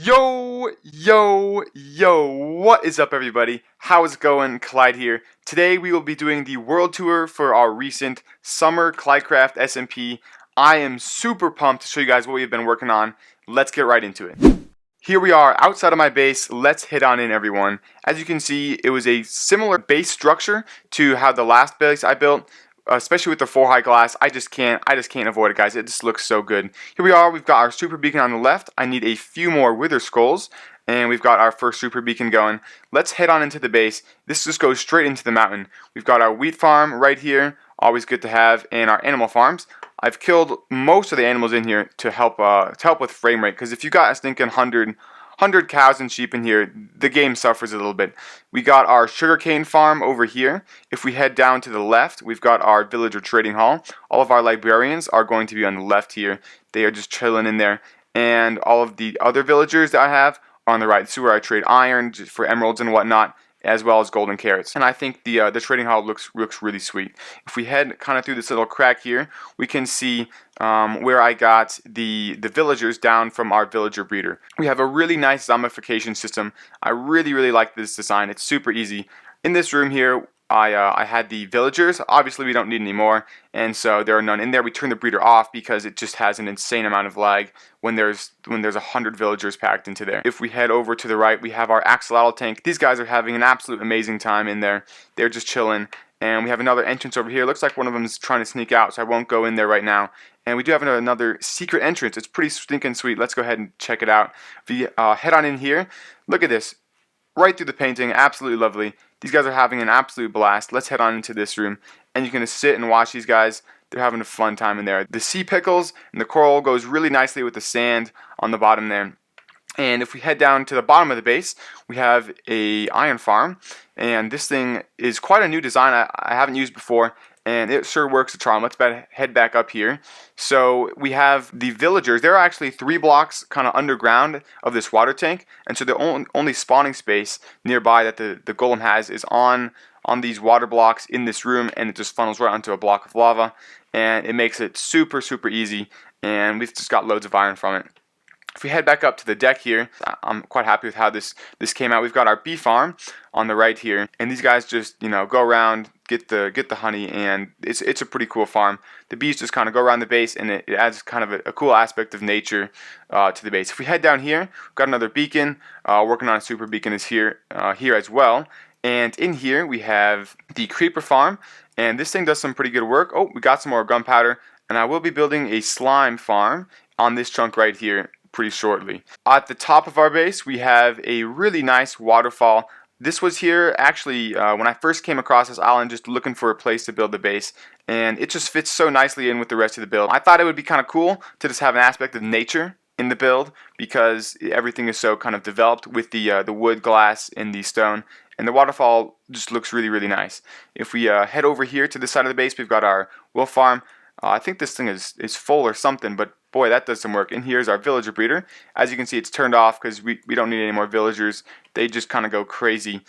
Yo, what is up everybody? How's it going? Clyde here. Today we will be doing the world tour for our recent summer ClydeCraft SMP. I am super pumped to show you guys what we've been working on. Let's get right into it. Here we are outside of my base. Let's head on in, everyone. As you can see, it was a similar base structure to how the last base I built, especially with the 4 high glass. I just can't avoid it, guys. It just looks so good. Here we are. We've got our super beacon on the left. I need a few more wither skulls, and we've got our first super beacon going. Let's head on into the base. This just goes straight into the mountain. We've got our wheat farm right here, always good to have, and our animal farms. I've killed most of the animals in here to help with frame rate, because if you got a stinking 100 cows and sheep in here, the game suffers a little bit. We got our sugarcane farm over here. If we head down to the left, we've got our villager trading hall. All of our librarians are going to be on the left here. They are just chilling in there. And all of the other villagers that I have are on the right. This is where I trade iron for emeralds and whatnot, as well as golden carrots. And I think the trading hall looks really sweet. If we head kind of through this little crack here, we can see where I got the villagers down from our villager breeder. We have a really nice zombification system. I really like this design. It's super easy. In this room here, I had the villagers. Obviously we don't need any more, and so there are none in there. We turn the breeder off because it just has an insane amount of lag when there's 100 villagers packed into there. If we head over to the right, we have our axolotl tank. These guys are having an absolute amazing time in there. They're just chilling. And we have another entrance over here. Looks like one of them is trying to sneak out, so I won't go in there right now. And we do have another secret entrance. It's pretty stinking sweet. Let's go ahead and check it out. If we head on in here, look at this. Right through the painting, absolutely lovely. These guys are having an absolute blast. Let's head on into this room, and you can just sit and watch these guys. They're having a fun time in there. The sea pickles and the coral goes really nicely with the sand on the bottom there. And if we head down to the bottom of the base, we have a iron farm, and this thing is quite a new design I haven't used before, and it sure works a charm. Let's head back up here. So we have the villagers. There are actually 3 blocks kind of underground of this water tank, and so the only spawning space nearby that the golem has is on these water blocks in this room, and it just funnels right onto a block of lava, and it makes it super easy, and we've just got loads of iron from it. If we head back up to the deck here, I'm quite happy with how this came out. We've got our bee farm on the right here, and these guys just go around, get the honey, and it's a pretty cool farm. The bees just kind of go around the base, and it adds kind of a cool aspect of nature to the base. If we head down here, we've got another beacon. Working on a super beacon is here as well. And in here we have the creeper farm, and this thing does some pretty good work. Oh, we got some more gunpowder, and I will be building a slime farm on this chunk right here pretty shortly. At the top of our base, we have a really nice waterfall. This was here actually when I first came across this island, just looking for a place to build the base, and it just fits so nicely in with the rest of the build. I thought it would be kind of cool to just have an aspect of nature in the build, because everything is so kind of developed with the wood, glass, and the stone, and the waterfall just looks really nice. If we head over here to this side of the base, we've got our wolf farm. I think this thing is full or something, but boy, that does some work. And here's our villager breeder. As you can see, it's turned off because we don't need any more villagers. They just kind of go crazy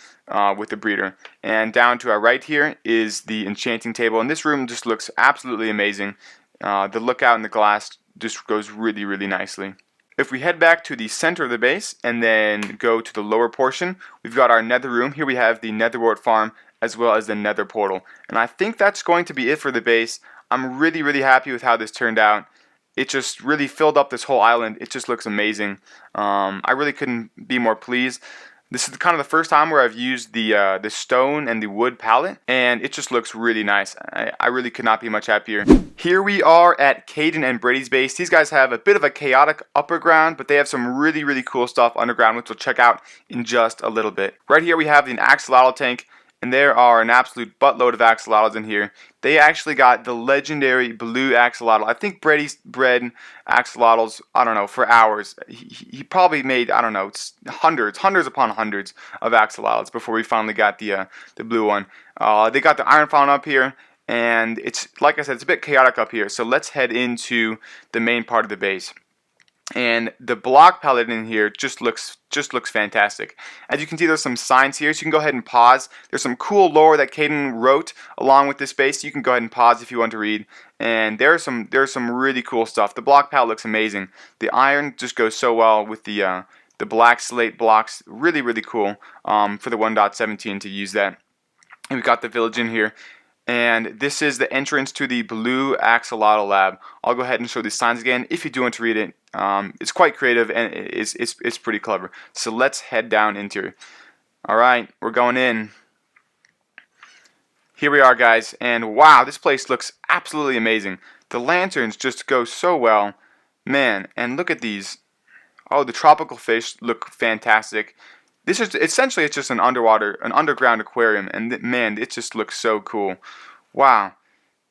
with the breeder. And down to our right here is the enchanting table. And this room just looks absolutely amazing. The lookout in the glass just goes really nicely. If we head back to the center of the base and then go to the lower portion, we've got our nether room. Here we have the netherwort farm as well as the nether portal. And I think that's going to be it for the base. I'm really happy with how this turned out. It just really filled up this whole island. It just looks amazing. I really couldn't be more pleased. This is kind of the first time where I've used the stone and the wood palette, and it just looks really nice. I really could not be much happier. Here we are at Caden and Brady's base. These guys have a bit of a chaotic upper ground, but they have some really cool stuff underground, which we'll check out in just a little bit. Right here we have an axolotl tank, and there are an absolute buttload of axolotls in here. They actually got the legendary blue axolotl. I think Brady's bred axolotls, I don't know, for hours. He probably made, I don't know, it's hundreds upon hundreds of axolotls before we finally got the blue one. They got the iron fawn up here, and it's, like I said, it's a bit chaotic up here. So let's head into the main part of the base. And the block palette in here just looks fantastic. As you can see, there's some signs here, so you can go ahead and pause. There's some cool lore that Caden wrote along with this base. You can go ahead and pause if you want to read. And there's some really cool stuff. The block palette looks amazing. The iron just goes so well with the the black slate blocks. Really, really cool for the 1.17 to use that. And we've got the village in here. And this is the entrance to the blue axolotl lab. I'll go ahead and show these signs again if you do want to read it. It's quite creative and it's pretty clever. So let's head down into it. Alright, we're going in. Here we are, guys, and wow, this place looks absolutely amazing. The lanterns just go so well. Man, and look at these. Oh, the tropical fish look fantastic. This is essentially, it's just an underground aquarium, and man, it just looks so cool. Wow.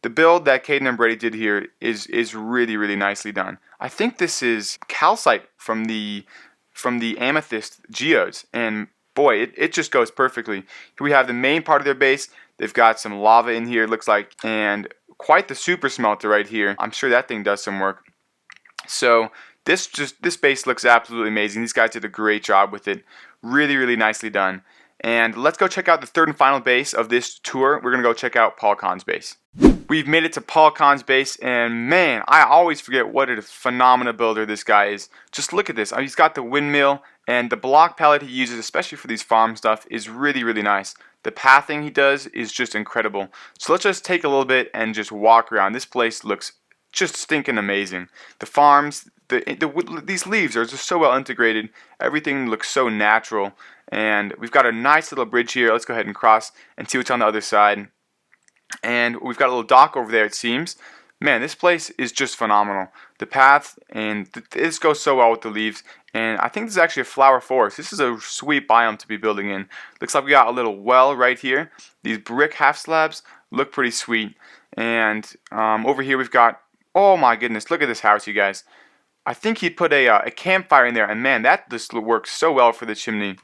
The build that Caden and Brady did here is really, really nicely done. I think this is calcite from the amethyst geodes, and boy, it just goes perfectly. Here we have the main part of their base. They've got some lava in here, it looks like, and quite the super smelter right here. I'm sure that thing does some work. So this base looks absolutely amazing. These guys did a great job with it. Really, really nicely done. And let's go check out the third and final base of this tour. We're going to go check out Paul Kahn's base. We've made it to Paul Kahn's base, and man, I always forget what a phenomenal builder this guy is. Just look at this. He's got the windmill, and the block palette he uses, especially for these farm stuff, is really, really nice. The pathing he does is just incredible. So let's just take a little bit and just walk around. This place looks just stinking amazing. The farms, these leaves are just so well integrated. Everything looks so natural. And we've got a nice little bridge here. Let's go ahead and cross and see what's on the other side. And we've got a little dock over there, it seems. Man, this place is just phenomenal. The path, and this goes so well with the leaves. And I think this is actually a flower forest. This is a sweet biome to be building in. Looks like we got a little well right here. These brick half slabs look pretty sweet. And over here we've got, oh my goodness, look at this house, you guys. I think he put a campfire in there, and man, that just works so well for the chimney.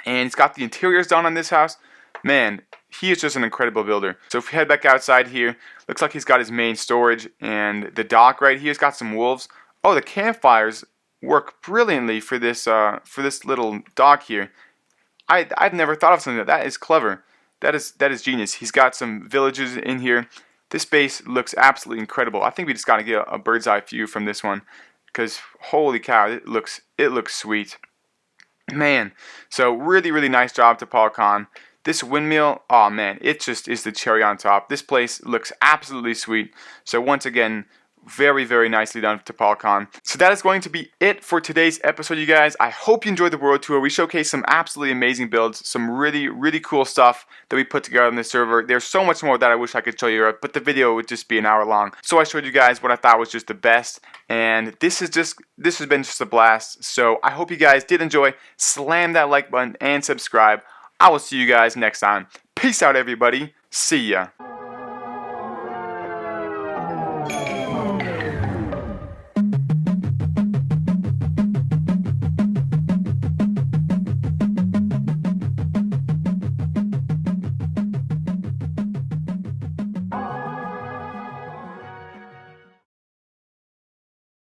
And he's got the interiors done on this house. Man, he is just an incredible builder. So if we head back outside here, looks like he's got his main storage and the dock right here. He's got some wolves. Oh, the campfires work brilliantly for this little dock here. I'd never thought of something that is clever. That is genius. He's got some villages in here. This base looks absolutely incredible. I think we just got to get a bird's eye view from this one, because holy cow, it looks sweet. Man, so really, really nice job to Paul Kahn. This windmill, oh man, it just is the cherry on top. This place looks absolutely sweet. So once again, very, very nicely done to Paul Kahn. So that is going to be it for today's episode, you guys. I hope you enjoyed the world tour. We showcased some absolutely amazing builds, some really, really cool stuff that we put together on this server. There's so much more that I wish I could show you, but the video would just be an hour long. So I showed you guys what I thought was just the best, and this has been just a blast. So I hope you guys did enjoy. Slam that like button and subscribe. I will see you guys next time. Peace out, everybody. See ya.